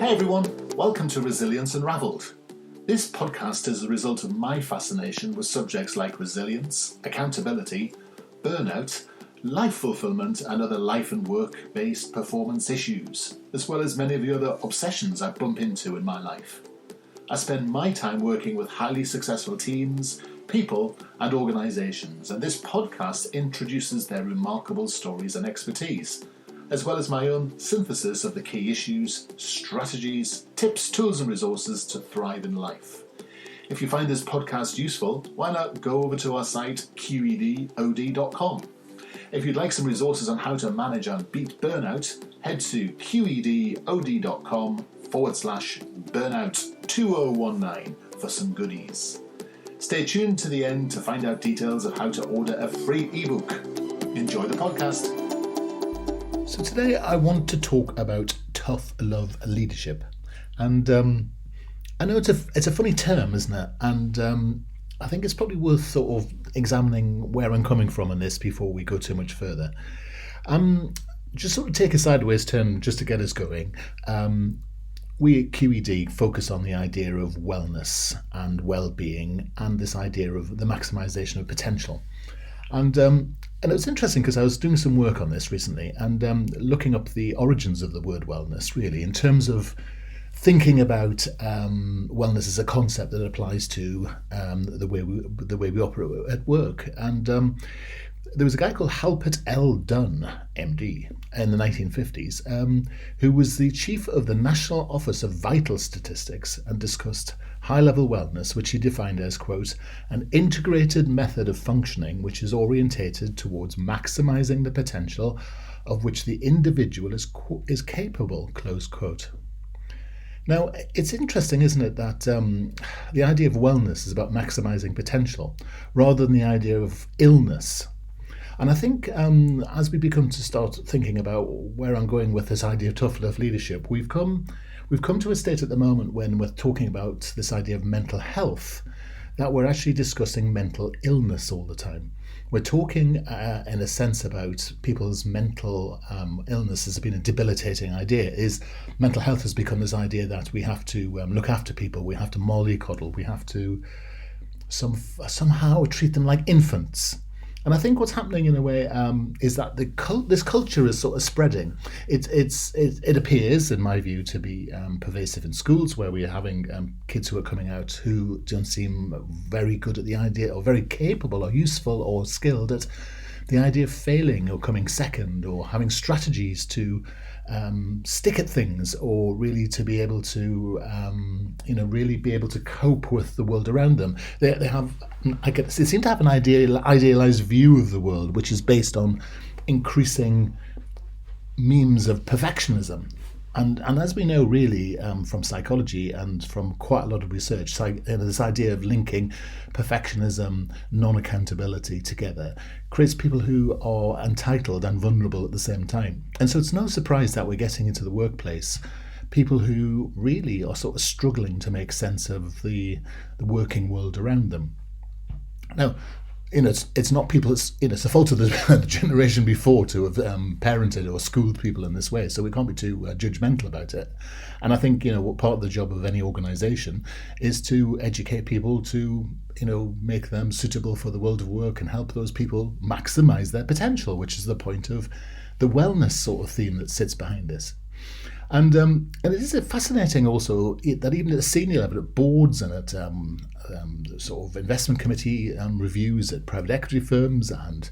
Hey everyone, welcome to Resilience Unravelled. This podcast is a result of my fascination with subjects like resilience, accountability, burnout, life fulfillment and other life and work-based performance issues, as well as many of the other obsessions I bump into in my life. I spend my time working with highly successful teams, people and organisations, and this podcast introduces their remarkable stories and expertise, as well as my own synthesis of the key issues, strategies, tips, tools and resources to thrive in life. If you find this podcast useful, why not go over to our site qedod.com. If you'd like some resources on how to manage and beat burnout, head to qedod.com/burnout2019 for some goodies. Stay tuned to the end to find out details of how to order a free ebook. Enjoy the podcast. So today I want to talk about tough love leadership, and I know it's a funny term, isn't it? And I think it's probably worth sort of examining where I'm coming from on this before we go too much further. Just sort of take a sideways turn just to get us going. We at QED focus on the idea of wellness and well-being and this idea of the maximisation of potential. And it was interesting because I was doing some work on this recently and looking up the origins of the word wellness, really, in terms of thinking about wellness as a concept that applies to the way we operate at work. And there was a guy called Halpert L. Dunn, MD, in the 1950s, who was the chief of the National Office of Vital Statistics and discussed high-level wellness, which he defined as, quote, an integrated method of functioning which is orientated towards maximising the potential of which the individual is capable, close quote. Now, it's interesting, isn't it, that the idea of wellness is about maximising potential rather than the idea of illness. And I think as we become to start thinking about where I'm going with this idea of tough love leadership, we've come to a state at the moment when we're talking about this idea of mental health, that we're actually discussing mental illness all the time. We're talking in a sense about people's mental illness has been a debilitating idea. Mental health has become this idea that we have to look after people, we have to mollycoddle, we have to somehow treat them like infants. And I think what's happening in a way is that this culture is sort of spreading. It appears, in my view, to be pervasive in schools where we are having kids who are coming out who don't seem very good at the idea or very capable or useful or skilled at the idea of failing or coming second or having strategies to stick at things or really to be able to really be able to cope with the world around them. They seem to have an idealized view of the world which is based on increasing memes of perfectionism. And as we know, really, from psychology and from quite a lot of research, this idea of linking perfectionism, non-accountability together creates people who are entitled and vulnerable at the same time. And so it's no surprise that we're getting into the workplace people who really are sort of struggling to make sense of the working world around them. Now, it's not people. It's a fault of the generation before to have parented or schooled people in this way. So we can't be too judgmental about it. And I think what part of the job of any organisation is to educate people to make them suitable for the world of work and help those people maximise their potential, which is the point of the wellness sort of theme that sits behind this. And it is fascinating also that even at a senior level, at boards and at sort of investment committee reviews at private equity firms and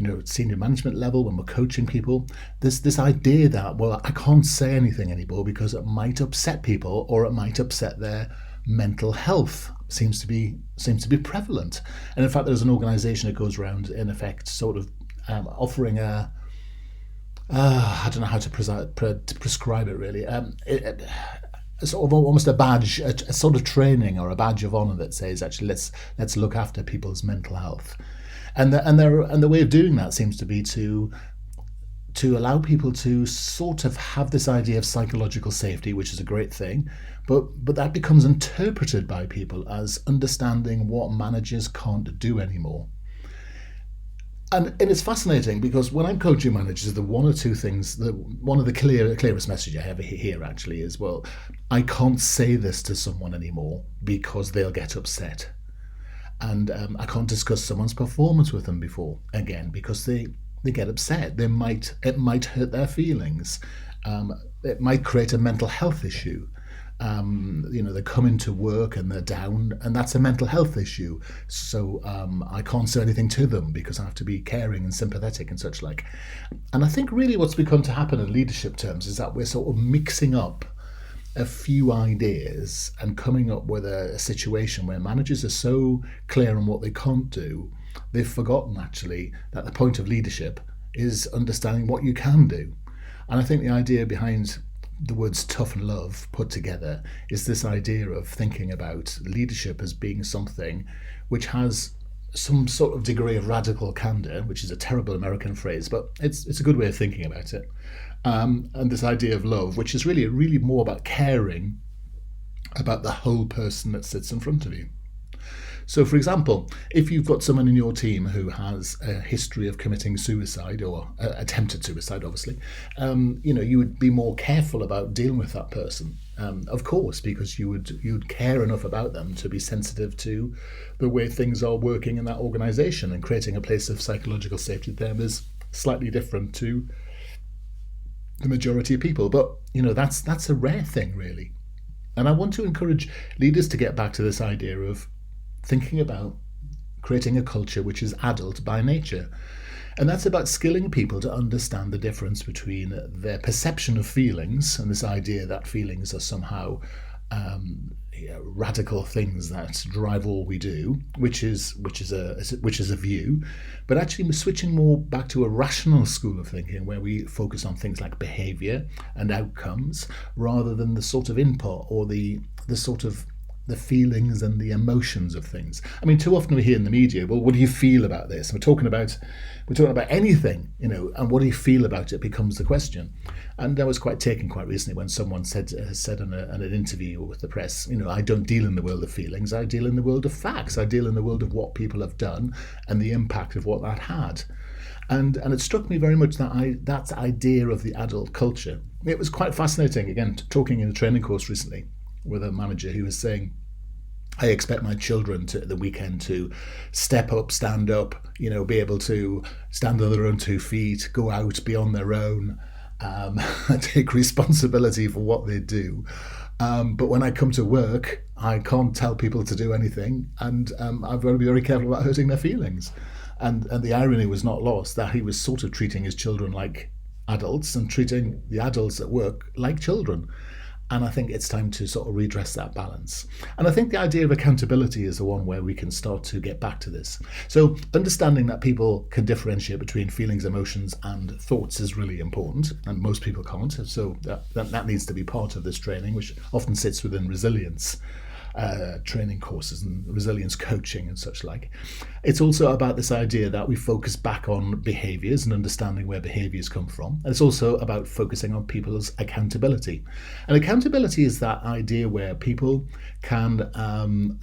at senior management level when we're coaching people, there's this idea that, well, I can't say anything anymore because it might upset people or it might upset their mental health. Seems to be prevalent. And in fact, there's an organisation that goes around in effect sort of offering I don't know how to prescribe it really. Sort of almost a badge, a sort of training or a badge of honour that says actually let's look after people's mental health, and the way of doing that seems to be to allow people to sort of have this idea of psychological safety, which is a great thing, but that becomes interpreted by people as understanding what managers can't do anymore. And it's fascinating because when I'm coaching managers, the one or two things, one of the clearest message I ever hear actually is, well, I can't say this to someone anymore because they'll get upset. And I can't discuss someone's performance with them before again because they get upset. It might hurt their feelings. It might create a mental health issue. They come into work and they're down, and that's a mental health issue. So I can't say anything to them because I have to be caring and sympathetic and such like. And I think really what's begun to happen in leadership terms is that we're sort of mixing up a few ideas and coming up with a situation where managers are so clear on what they can't do, they've forgotten actually that the point of leadership is understanding what you can do. And I think the idea behind the words tough and love put together is this idea of thinking about leadership as being something which has some sort of degree of radical candor, which is a terrible American phrase, but it's a good way of thinking about it. And this idea of love, which is really more about caring about the whole person that sits in front of you. So, for example, if you've got someone in your team who has a history of committing suicide or attempted suicide, obviously, you would be more careful about dealing with that person, of course, because you'd care enough about them to be sensitive to the way things are working in that organisation, and creating a place of psychological safety there is slightly different to the majority of people. But that's a rare thing, really. And I want to encourage leaders to get back to this idea of thinking about creating a culture which is adult by nature. And that's about skilling people to understand the difference between their perception of feelings and this idea that feelings are somehow radical things that drive all we do, which is a view, but actually switching more back to a rational school of thinking where we focus on things like behaviour and outcomes rather than the sort of input or the sort of the feelings and the emotions of things. I mean, too often we hear in the media, well, what do you feel about this? And we're talking about anything, and what do you feel about it becomes the question. And I was quite taken quite recently when someone said in an interview with the press, I don't deal in the world of feelings, I deal in the world of facts, I deal in the world of what people have done and the impact of what that had. And it struck me very much that idea of the adult culture. It was quite fascinating, again, talking in a training course recently with a manager who was saying, I expect my children to at the weekend to step up, stand up, be able to stand on their own 2 feet, go out, be on their own, take responsibility for what they do. But when I come to work, I can't tell people to do anything, and I've got to be very careful about hurting their feelings. And the irony was not lost that he was sort of treating his children like adults and treating the adults at work like children. And I think it's time to sort of redress that balance. And I think the idea of accountability is the one where we can start to get back to this. So understanding that people can differentiate between feelings, emotions, and thoughts is really important. And most people can't. So that needs to be part of this training, which often sits within resilience training courses and resilience coaching and such like. It's also about this idea that we focus back on behaviours and understanding where behaviours come from. And it's also about focusing on people's accountability. And accountability is that idea where people can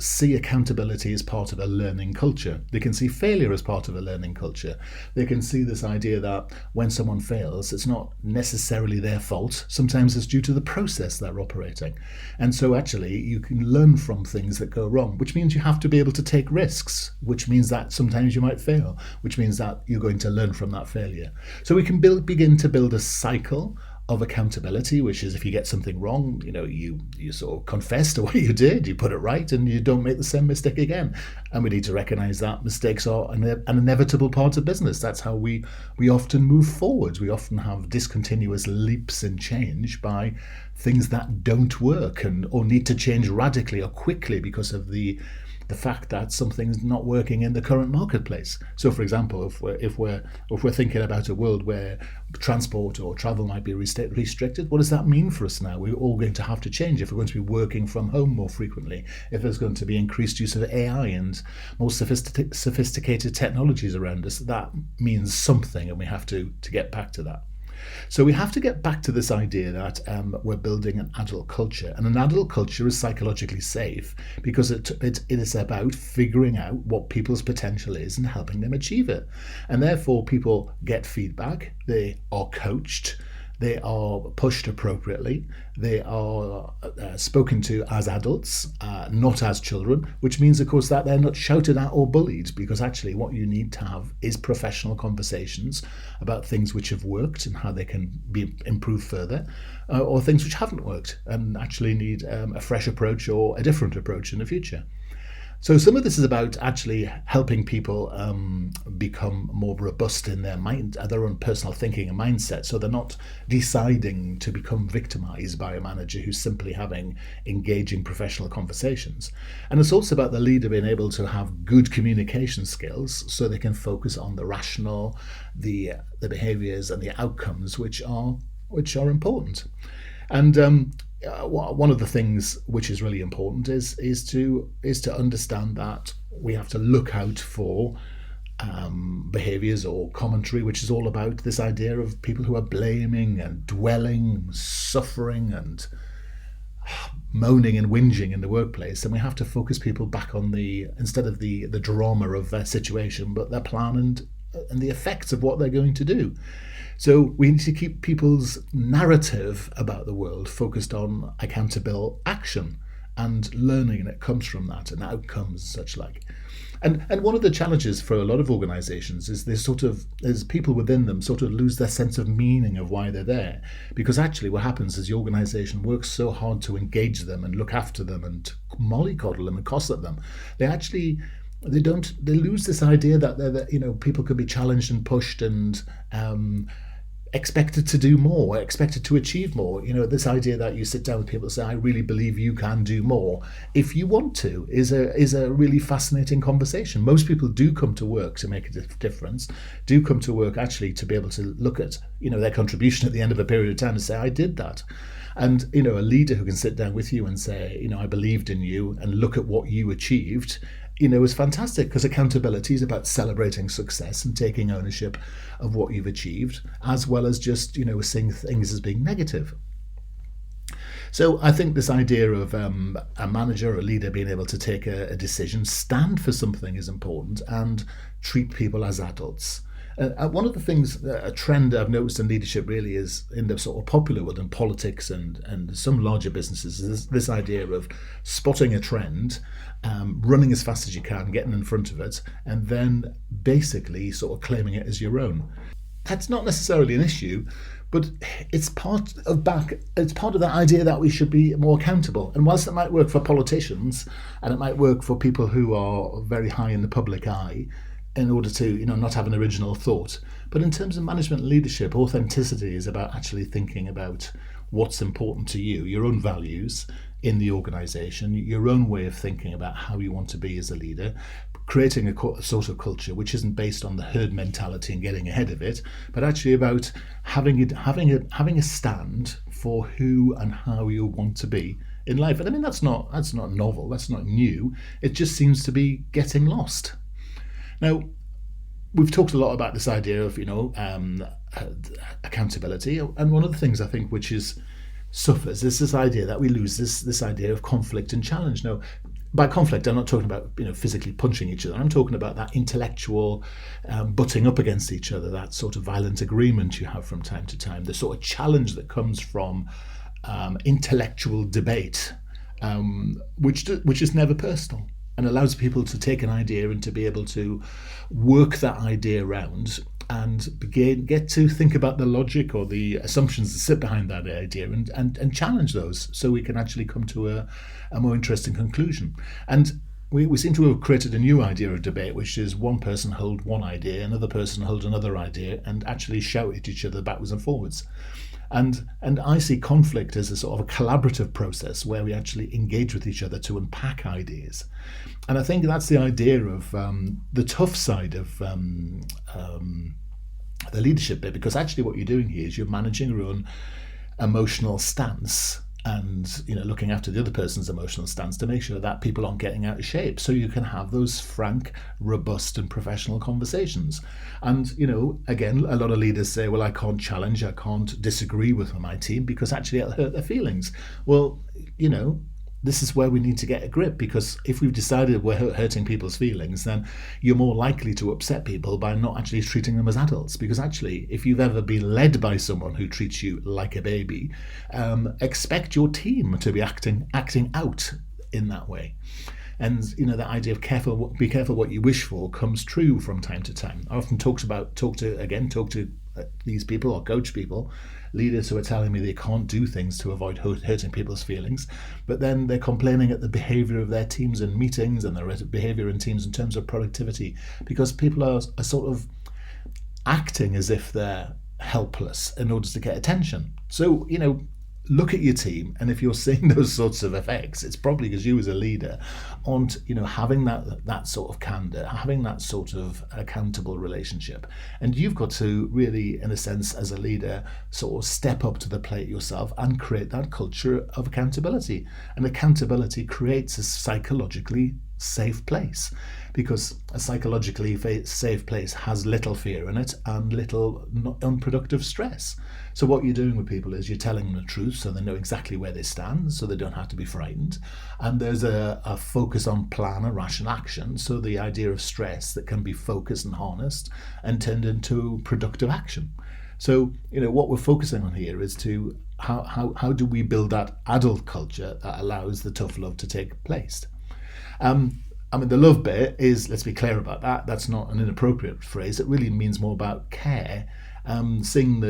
see accountability as part of a learning culture. They can see failure as part of a learning culture. They can see this idea that when someone fails, it's not necessarily their fault. Sometimes it's due to the process they're operating. And so actually you can learn from things that go wrong, which means you have to be able to take risks, which means that sometimes you might fail, which means that you're going to learn from that failure. So we can begin to build a cycle of accountability, which is if you get something wrong, you sort of confess to what you did, you put it right, and you don't make the same mistake again. And we need to recognize that mistakes are an inevitable part of business. That's how we often move forward. We often have discontinuous leaps in change by things that don't work or need to change radically or quickly because of the fact that something's not working in the current marketplace. So, for example, if we're thinking about a world where transport or travel might be restricted, what does that mean for us now? We're all going to have to change if we're going to be working from home more frequently, if there's going to be increased use of AI and more sophisticated technologies around us. That means something, and we have to get back to that. So we have to get back to this idea that we're building an adult culture, and an adult culture is psychologically safe because it is about figuring out what people's potential is and helping them achieve it. And therefore, people get feedback, they are coached, they are pushed appropriately, they are spoken to as adults, not as children, which means, of course, that they're not shouted at or bullied, because actually what you need to have is professional conversations about things which have worked and how they can be improved further, or things which haven't worked and actually need a fresh approach or a different approach in the future. So some of this is about actually helping people become more robust in their mind, their own personal thinking and mindset, so they're not deciding to become victimized by a manager who's simply having engaging professional conversations. And it's also about the leader being able to have good communication skills so they can focus on the rational, the behaviors and the outcomes which are important. And one of the things which is really important is to understand that we have to look out for behaviours or commentary which is all about this idea of people who are blaming and dwelling, suffering and moaning and whinging in the workplace. And we have to focus people back on instead of the drama of their situation, but their plan and the effects of what they're going to do. So we need to keep people's narrative about the world focused on accountable action and learning that comes from that and outcomes such like. And one of the challenges for a lot of organisations is there's people within them sort of lose their sense of meaning of why they're there, because actually what happens is the organisation works so hard to engage them and look after them and mollycoddle them and cosset them. They lose this idea that people can be challenged and pushed and expected to do more, expected to achieve more. This idea that you sit down with people and say, I really believe you can do more if you want to, is a really fascinating conversation. Most people do come to work to make a difference, do come to work actually to be able to look at their contribution at the end of a period of time and say, I did that. And a leader who can sit down with you and say, I believed in you and look at what you achieved, is fantastic, because accountability is about celebrating success and taking ownership of what you've achieved, as well as just, seeing things as being negative. So I think this idea of a manager or a leader being able to take a decision, stand for something is important, and treat people as adults. One of the things, a trend I've noticed in leadership really is in the sort of popular world, in politics and some larger businesses, is this idea of spotting a trend, running as fast as you can, getting in front of it, and then basically sort of claiming it as your own. That's not necessarily an issue, but it's part of that idea that we should be more accountable. And whilst it might work for politicians and it might work for people who are very high in the public eye, in order to not have an original thought, but in terms of management and leadership, authenticity is about actually thinking about what's important to you, your own values in the organisation, your own way of thinking about how you want to be as a leader, creating a sort of culture which isn't based on the herd mentality and getting ahead of it, but actually about having a stand for who and how you want to be in life. And I mean, that's not novel, that's not new. It just seems to be getting lost. Now, we've talked a lot about this idea of, accountability, and one of the things I think which suffers is this idea that we lose this idea of conflict and challenge. Now, by conflict, I'm not talking about physically punching each other. I'm talking about that intellectual butting up against each other, that sort of violent agreement you have from time to time, the sort of challenge that comes from intellectual debate, which is never personal, and allows people to take an idea and to be able to work that idea around and get to think about the logic or the assumptions that sit behind that idea and challenge those, so we can actually come to a more interesting conclusion. And we seem to have created a new idea of debate, which is one person hold one idea, another person hold another idea, and actually shout at each other backwards and forwards. And I see conflict as a sort of a collaborative process where we actually engage with each other to unpack ideas. And I think that's the idea of the tough side of the leadership bit, because actually what you're doing here is you're managing your own emotional stance and looking after the other person's emotional stance to make sure that people aren't getting out of shape, so you can have those frank, robust and professional conversations. And again, a lot of leaders say, well, I can't challenge, I can't disagree with my team because actually it'll hurt their feelings. Well, this is where we need to get a grip, because if we've decided we're hurting people's feelings, then you're more likely to upset people by not actually treating them as adults. Because actually, if you've ever been led by someone who treats you like a baby, expect your team to be acting out in that way. And the idea of be careful what you wish for comes true from time to time. I often talk to these people or coach people, leaders who are telling me they can't do things to avoid hurting people's feelings, but then they're complaining at the behaviour of their teams in meetings and their behaviour in teams in terms of productivity, because people are sort of acting as if they're helpless in order to get attention. So, look at your team, and if you're seeing those sorts of effects, it's probably because you as a leader aren't having that sort of candor, having that sort of accountable relationship. And you've got to really, in a sense, as a leader, sort of step up to the plate yourself and create that culture of accountability. And accountability creates a psychologically safe place, because a psychologically safe place has little fear in it and little unproductive stress. So what you're doing with people is you're telling them the truth, so they know exactly where they stand, so they don't have to be frightened. And there's a focus on plan and rational action, so the idea of stress that can be focused and harnessed and turned into productive action. So what we're focusing on here is to how do we build that adult culture that allows the tough love to take place. The love bit is, let's be clear about that, that's not an inappropriate phrase. It really means more about care, seeing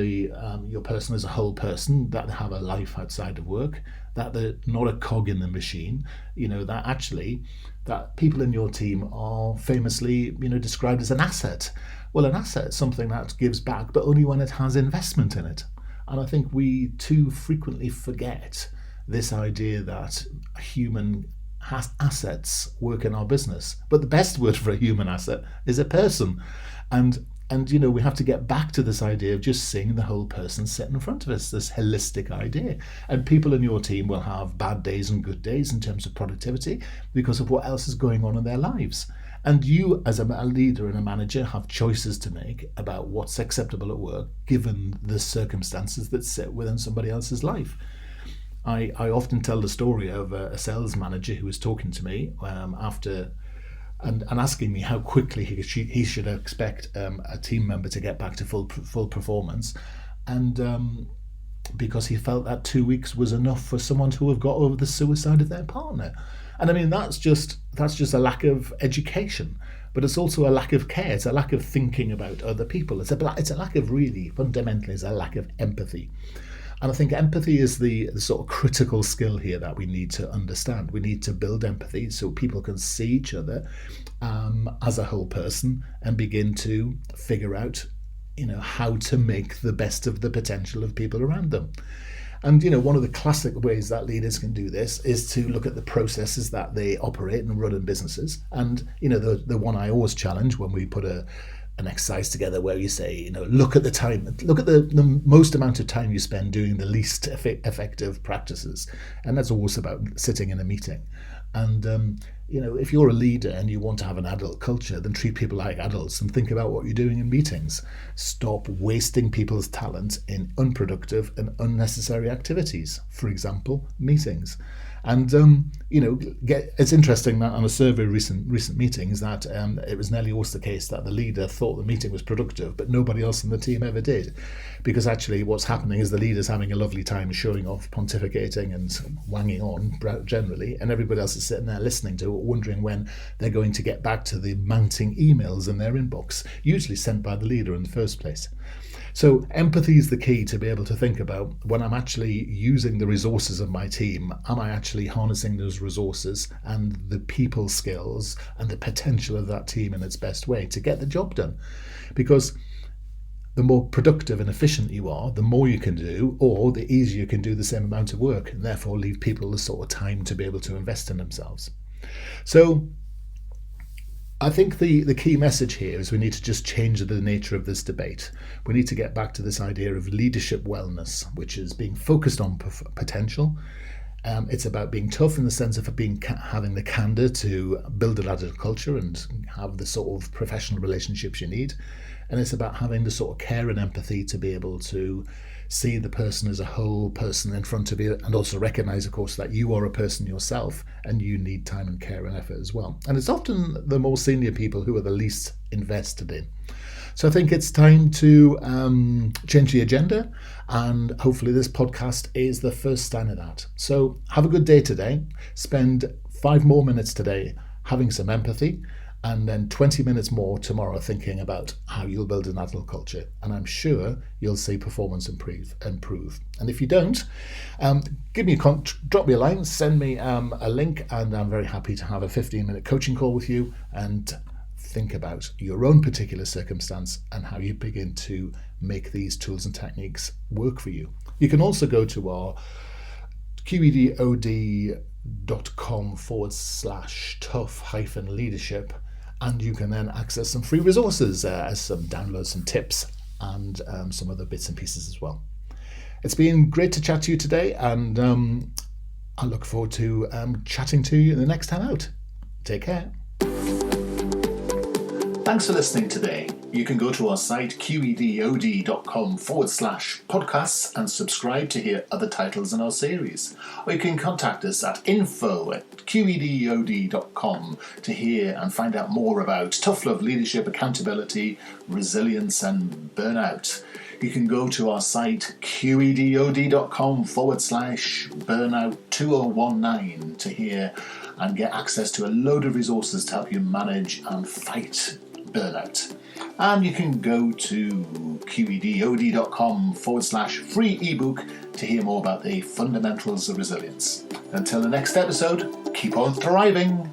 your person as a whole person, that they have a life outside of work, that they're not a cog in the machine, that actually that people in your team are famously described as an asset. Well, an asset is something that gives back, but only when it has investment in it. And I think we too frequently forget this idea that human assets work in our business, but the best word for a human asset is a person. And we have to get back to this idea of just seeing the whole person sit in front of us, this holistic idea. And people in your team will have bad days and good days in terms of productivity because of what else is going on in their lives. And you, as a leader and a manager, have choices to make about what's acceptable at work given the circumstances that sit within somebody else's life. I often tell the story of a sales manager who was talking to me after and asking me how quickly he should expect a team member to get back to full performance, and because he felt that 2 weeks was enough for someone to have got over the suicide of their partner. And that's just a lack of education, but it's also a lack of care. It's a lack of thinking about other people. It's a lack of, really fundamentally, it's a lack of empathy. And I think empathy is the sort of critical skill here that we need to understand. We need to build empathy so people can see each other as a whole person and begin to figure out, how to make the best of the potential of people around them. And, one of the classic ways that leaders can do this is to look at the processes that they operate and run in businesses. And, the one I always challenge when we put an exercise together where you say, look at the most amount of time you spend doing the least effective practices. And that's always about sitting in a meeting. And, if you're a leader and you want to have an adult culture, then treat people like adults and think about what you're doing in meetings. Stop wasting people's talent in unproductive and unnecessary activities. For example, meetings. And it's interesting that on a survey recent meetings that it was nearly always the case that the leader thought the meeting was productive, but nobody else in the team ever did, because actually what's happening is the leader's having a lovely time showing off, pontificating and wanging on generally, and everybody else is sitting there listening to it, wondering when they're going to get back to the mounting emails in their inbox, usually sent by the leader in the first place. So empathy is the key to be able to think about, when I'm actually using the resources of my team, am I actually harnessing those resources and the people skills and the potential of that team in its best way to get the job done? Because the more productive and efficient you are, the more you can do, or the easier you can do the same amount of work, and therefore leave people the sort of time to be able to invest in themselves. So I think the key message here is we need to just change the nature of this debate. We need to get back to this idea of leadership wellness, which is being focused on potential. It's about being tough in the sense of having the candor to build an agile culture and have the sort of professional relationships you need. And it's about having the sort of care and empathy to be able to see the person as a whole person in front of you, and also recognize, of course, that you are a person yourself and you need time and care and effort as well. And it's often the more senior people who are the least invested in. So I think it's time to change the agenda, and hopefully this podcast is the first sign of that. So have a good day today. Spend 5 more minutes today having some empathy, and then 20 minutes more tomorrow thinking about how you'll build an agile culture. And I'm sure you'll see performance improve. And if you don't, drop me a line, send me a link, and I'm very happy to have a 15-minute coaching call with you and think about your own particular circumstance and how you begin to make these tools and techniques work for you. You can also go to our qedod.com/tough-leadership, and you can then access some free resources, some downloads, some tips, and some other bits and pieces as well. It's been great to chat to you today, and I look forward to chatting to you the next time out. Take care. Thanks for listening today. You can go to our site qedod.com/podcasts and subscribe to hear other titles in our series. Or you can contact us at info@qedod.com to hear and find out more about tough love, leadership, accountability, resilience and burnout. You can go to our site qedod.com/burnout2019 to hear and get access to a load of resources to help you manage and fight burnout. And you can go to qedod.com/free ebook to hear more about the fundamentals of resilience. Until the next episode, keep on thriving.